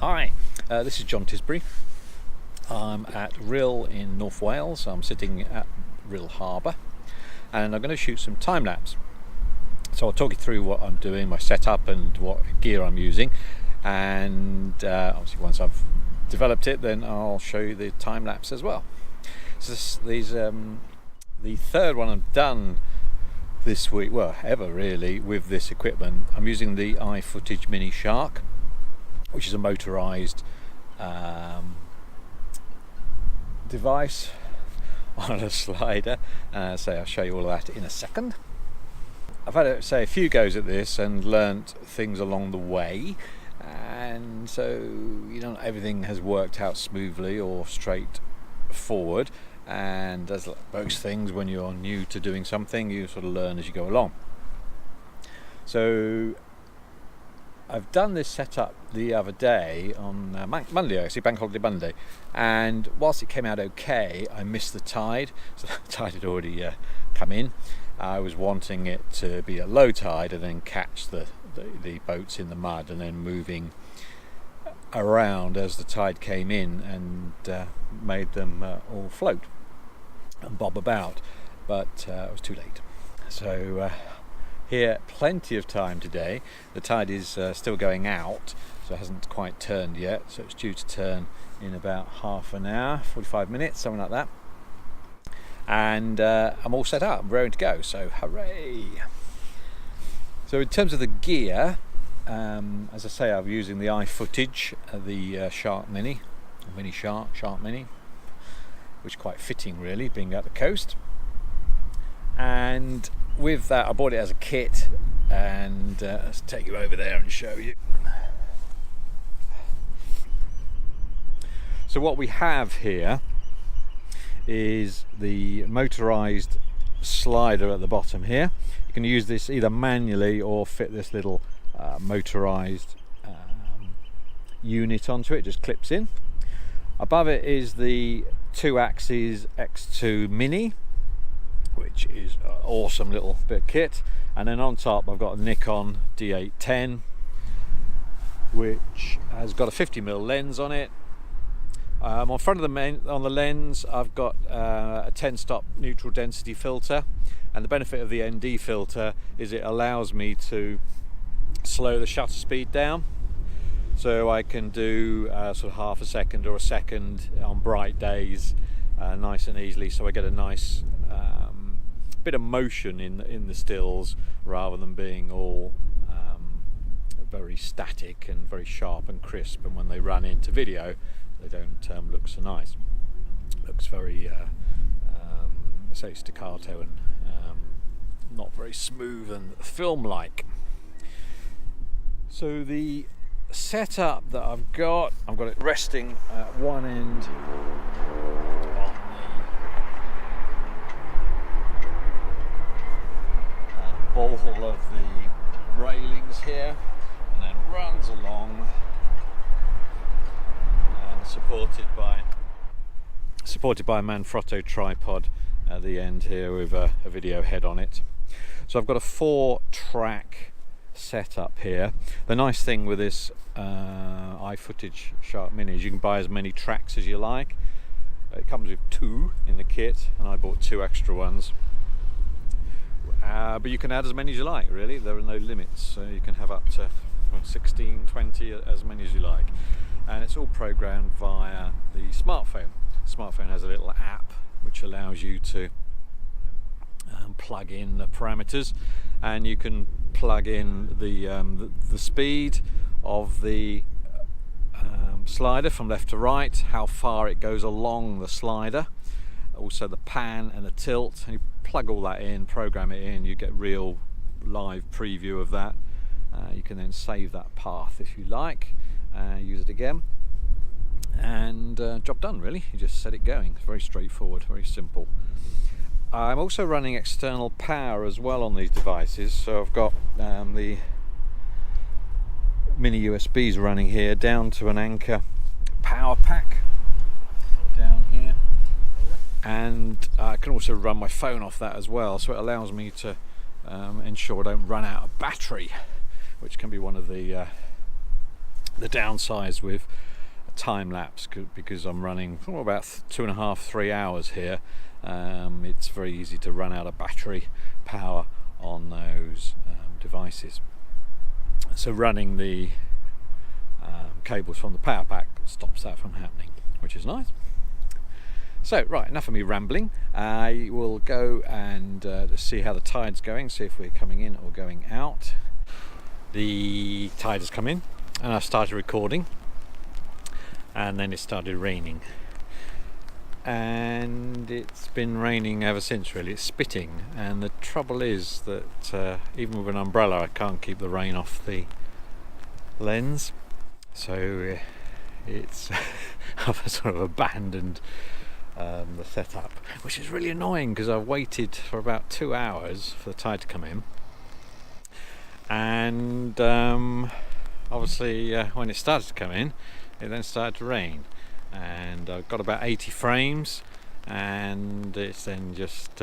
Hi, this is John Tisbury. I'm at Rhyl in North Wales. I'm sitting at Rhyl harbour and I'm going to shoot some time lapse. So I'll talk you through what I'm doing, my setup and what gear I'm using, and obviously once I've developed it then I'll show you the time lapse as well. So the third one I've done this week, well ever really, with this equipment. I'm using the iFootage Mini Shark, which is a motorized device on a slider. So I'll show you all of that in a second. I've had a few goes at this and learnt things along the way, and so everything has worked out smoothly or straight forward, and as most things, when you're new to doing something you sort of learn as you go along. So I've done this setup the other day on Monday, actually, Bank Holiday Monday, and whilst it came out okay, I missed the tide. So the tide had already come in. I was wanting it to be a low tide and then catch the boats in the mud and then moving around as the tide came in and made them all float and bob about, but it was too late. So here, plenty of time today. The tide is still going out, so it hasn't quite turned yet, so it's due to turn in about half an hour, 45 minutes, something like that. And I'm all set up, I'm ready to go, so hooray! So in terms of the gear, as I say, I'm using the iFootage, the Shark Mini, Shark Mini, which is quite fitting really, being at the coast. And with that, I bought it as a kit, and let's take you over there and show you. So what we have here is the motorized slider at the bottom here. You can use this either manually or fit this little motorized unit onto it, just clips in. Above it is the 2-axis X2 Mini, which is an awesome little bit of kit, and then on top I've got a Nikon D810, which has got a 50mm lens on it. On front of on the lens I've got a 10-stop neutral density filter, and the benefit of the ND filter is it allows me to slow the shutter speed down, so I can do sort of half a second or a second on bright days nice and easily, so I get a nice bit of motion in the stills rather than being all very static and very sharp and crisp, and when they run into video they don't look so nice. Looks very say staccato and not very smooth and film-like. So the setup that I've got it resting at one end on the ball of the railings here, and then runs along and supported by a Manfrotto tripod at the end here with a video head on it. So I've got a 4-track setup here. The nice thing with this iFootage Shark Mini is you can buy as many tracks as you like. It comes with 2 in the kit, and I bought 2 extra ones. But you can add as many as you like, really. There are no limits, so you can have up to 16, 20, as many as you like. And it's all programmed via the smartphone. The smartphone has a little app which allows you to plug in the parameters, and you can plug in the speed of the slider from left to right, how far it goes along the slider, also the pan and the tilt, and you plug all that in, program it in, you get real live preview of that. You can then save that path if you like, use it again, and job done really. You just set it going. It's very straightforward, very simple. I'm also running external power as well on these devices, so I've got the mini USBs running here down to an Anchor power pack down here, and I can also run my phone off that as well, so it allows me to ensure I don't run out of battery, which can be one of the the downsides with a time lapse, because I'm running about 2.5 to 3 hours here. It's very easy to run out of battery power on those devices. So running the cables from the power pack stops that from happening, which is nice. So right, enough of me rambling. I will go and see how the tide's going, see if we're coming in or going out. The tide has come in and I started recording, and then it started raining, and it's been raining ever since really. It's spitting, and the trouble is that even with an umbrella I can't keep the rain off the lens, so it's I've sort of abandoned the setup, which is really annoying because I've waited for about 2 hours for the tide to come in, and obviously when it started to come in, it then started to rain, and I've got about 80 frames, and it's then just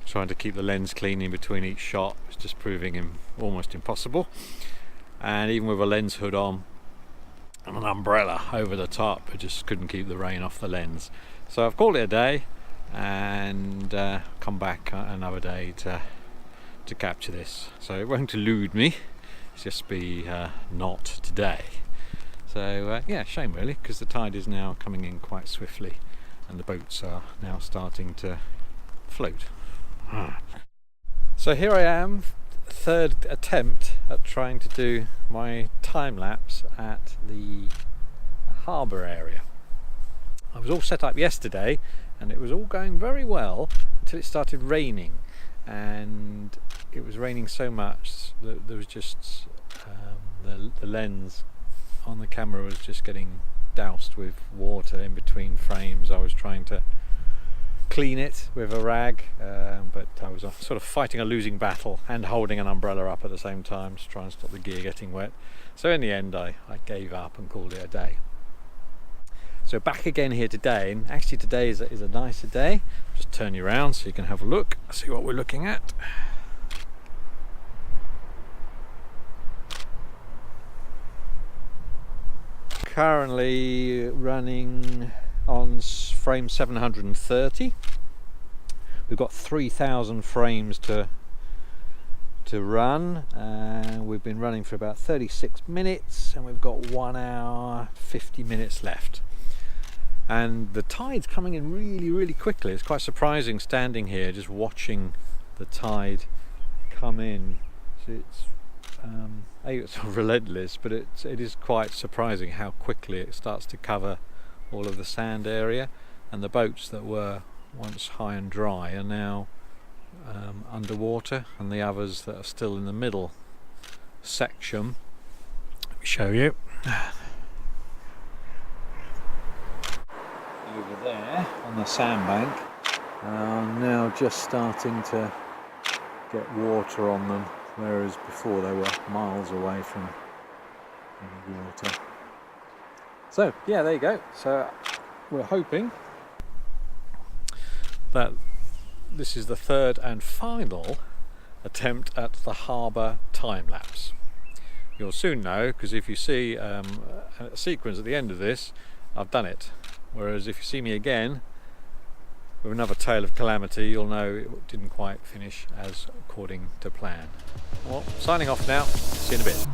trying to keep the lens clean in between each shot. It's just proving almost impossible, and even with a lens hood on and an umbrella over the top, I just couldn't keep the rain off the lens. So I've called it a day and come back another day to capture this. So it won't elude me, it's just be not today. So yeah, shame really, because the tide is now coming in quite swiftly and the boats are now starting to float. So here I am, third attempt at trying to do my time lapse at the harbour area. I was all set up yesterday and it was all going very well until it started raining, and it was raining so much that there was just the lens on the camera was just getting doused with water in between frames. I was trying to clean it with a rag, but I was sort of fighting a losing battle and holding an umbrella up at the same time to try and stop the gear getting wet. So in the end I gave up and called it a day. So back again here today, and actually today is a nicer day. Just turn you around so you can have a look, see what we're looking at. Currently running on frame 730. We've got 3,000 frames to run, and we've been running for about 36 minutes, and we've got 1 hour 50 minutes left. And the tide's coming in really quickly. It's quite surprising standing here just watching the tide come in. So it's sort of relentless, but it is quite surprising how quickly it starts to cover all of the sand area, and the boats that were once high and dry are now underwater, and the others that are still in the middle section, let me show you, over there on the sandbank, are now just starting to get water on them, whereas before they were miles away from any water. So yeah, there you go. So we're hoping that this is the third and final attempt at the harbour time lapse. You'll soon know, because if you see a sequence at the end of this, I've done it. Whereas if you see me again with another tale of calamity, you'll know it didn't quite finish as according to plan. Well, signing off now. See you in a bit.